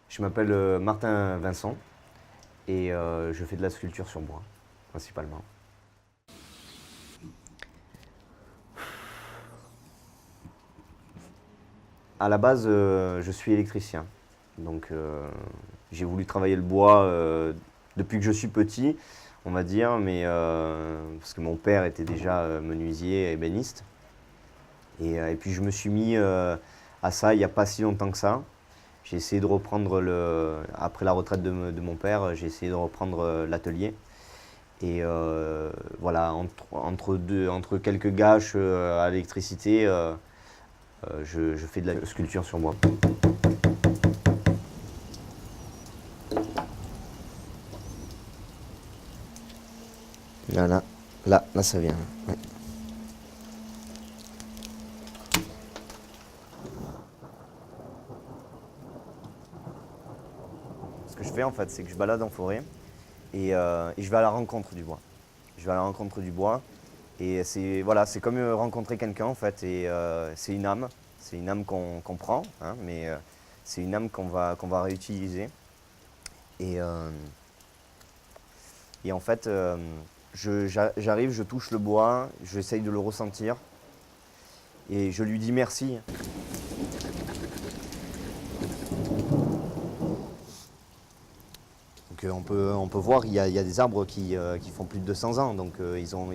Je m'appelle Martin Vincent et je fais de la sculpture sur bois, principalement. À la base, je suis électricien. Donc j'ai voulu travailler le bois depuis que je suis petit, on va dire, mais parce que mon père était déjà menuisier et ébéniste. Et puis je me suis mis à ça il n'y a pas si longtemps que ça. J'ai essayé de reprendre, après la retraite de mon père, j'ai essayé de reprendre l'atelier. Et voilà, entre quelques gâches à l'électricité, je fais de la sculpture sur bois. Voilà, là ça vient. Ouais. Ce que je fais en fait, c'est que je balade en forêt et je vais à la rencontre du bois. Je vais à la rencontre du bois et c'est voilà, c'est comme rencontrer quelqu'un en fait. Et c'est une âme qu'on prend, hein, mais c'est une âme qu'on va réutiliser. Et, euh, et en fait, j'arrive, je touche le bois, j'essaye de le ressentir et je lui dis merci. Donc on peut voir, il y a des arbres qui font plus de 200 ans, donc ils ont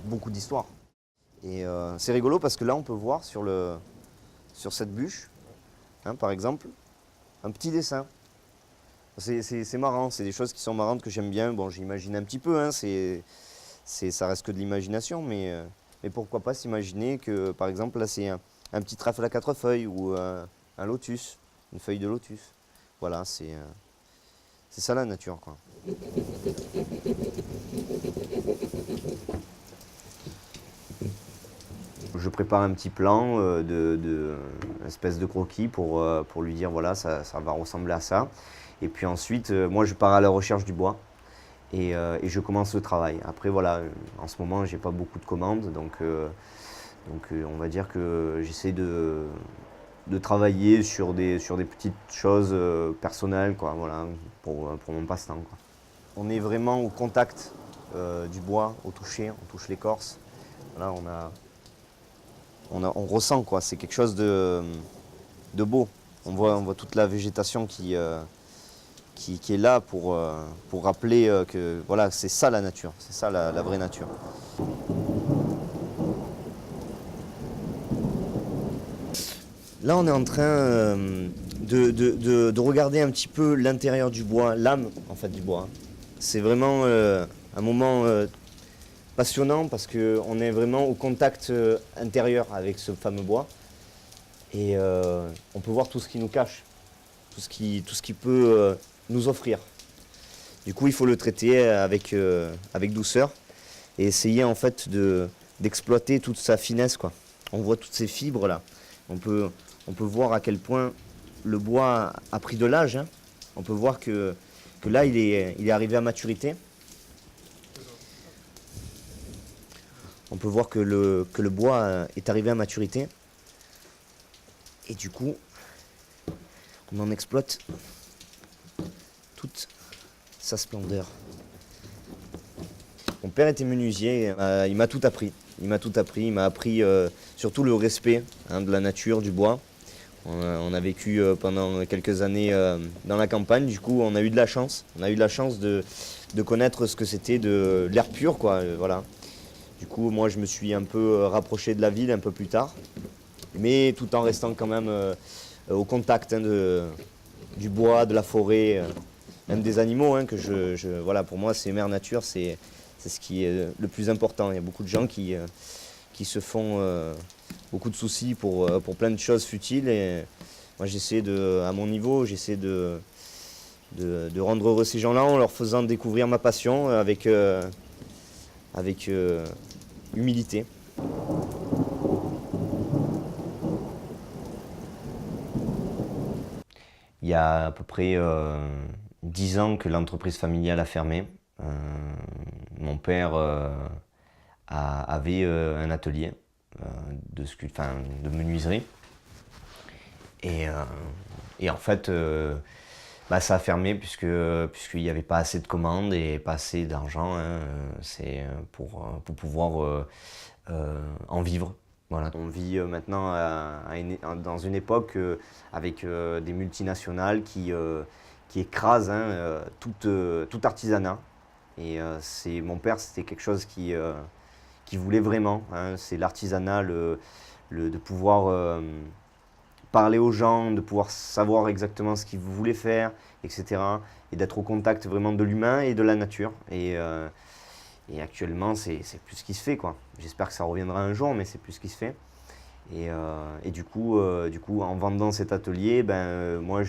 beaucoup d'histoire. Et c'est rigolo parce que là on peut voir sur cette bûche, hein, par exemple, un petit dessin. C'est marrant, c'est des choses qui sont marrantes que j'aime bien. Bon, j'imagine un petit peu, hein, ça reste que de l'imagination, mais pourquoi pas s'imaginer que, par exemple, là c'est un petit trèfle à 4 feuilles ou un lotus, une feuille de lotus. Voilà, c'est ça la nature, quoi. Je prépare un petit plan une espèce de croquis pour lui dire voilà, ça va ressembler à ça. Et puis ensuite, moi je pars à la recherche du bois et je commence le travail. Après voilà, en ce moment j'ai pas beaucoup de commandes, donc on va dire que j'essaie de travailler sur des petites choses personnelles, quoi, voilà, pour mon passe-temps, quoi. On est vraiment au contact du bois, au toucher, on touche l'écorce. Voilà, on ressent, quoi, c'est quelque chose de beau. On voit toute la végétation qui est là pour rappeler que voilà, c'est ça la nature, c'est ça la vraie nature. Là, on est en train de regarder un petit peu l'intérieur du bois, l'âme en fait du bois. C'est vraiment un moment passionnant parce qu'on est vraiment au contact intérieur avec ce fameux bois. Et on peut voir tout ce qui nous cache, tout ce qui peut nous offrir. Du coup, il faut le traiter avec douceur et essayer en fait d'exploiter toute sa finesse, quoi. On voit toutes ces fibres là. On peut voir à quel point le bois a pris de l'âge, hein. On peut voir que là, il est arrivé à maturité. On peut voir que le bois est arrivé à maturité. Et du coup, on en exploite toute sa splendeur. Mon père était menuisier, il m'a tout appris. Il m'a tout appris. Il m'a appris surtout le respect de la nature, du bois. On a vécu pendant quelques années dans la campagne. Du coup, on a eu de la chance. On a eu de la chance de connaître ce que c'était de l'air pur, quoi. Voilà. Du coup, moi, je me suis un peu rapproché de la ville un peu plus tard, mais tout en restant quand même au contact du bois, de la forêt, même des animaux. Que voilà, pour moi, c'est mère nature, c'est ce qui est le plus important. Il y a beaucoup de gens qui se font beaucoup de soucis pour plein de choses futiles. Et moi, à mon niveau, j'essaie de rendre heureux ces gens-là en leur faisant découvrir ma passion avec humilité. Il y a à peu près 10 ans que l'entreprise familiale a fermé. Mon père avait un atelier de menuiserie. Et en fait, ça a fermé puisqu'il n'y avait pas assez de commandes et pas assez d'argent. C'est pour pouvoir en vivre. Voilà. On vit maintenant dans une époque avec des multinationales qui écrasent tout artisanat. Et mon père, c'était quelque chose qui voulait vraiment. C'est l'artisanat, de pouvoir parler aux gens, de pouvoir savoir exactement ce qu'ils voulaient faire, etc. Et d'être au contact vraiment de l'humain et de la nature. Et actuellement, c'est plus ce qui se fait, quoi. J'espère que ça reviendra un jour, mais c'est plus ce qui se fait. Et du coup, en vendant cet atelier, moi,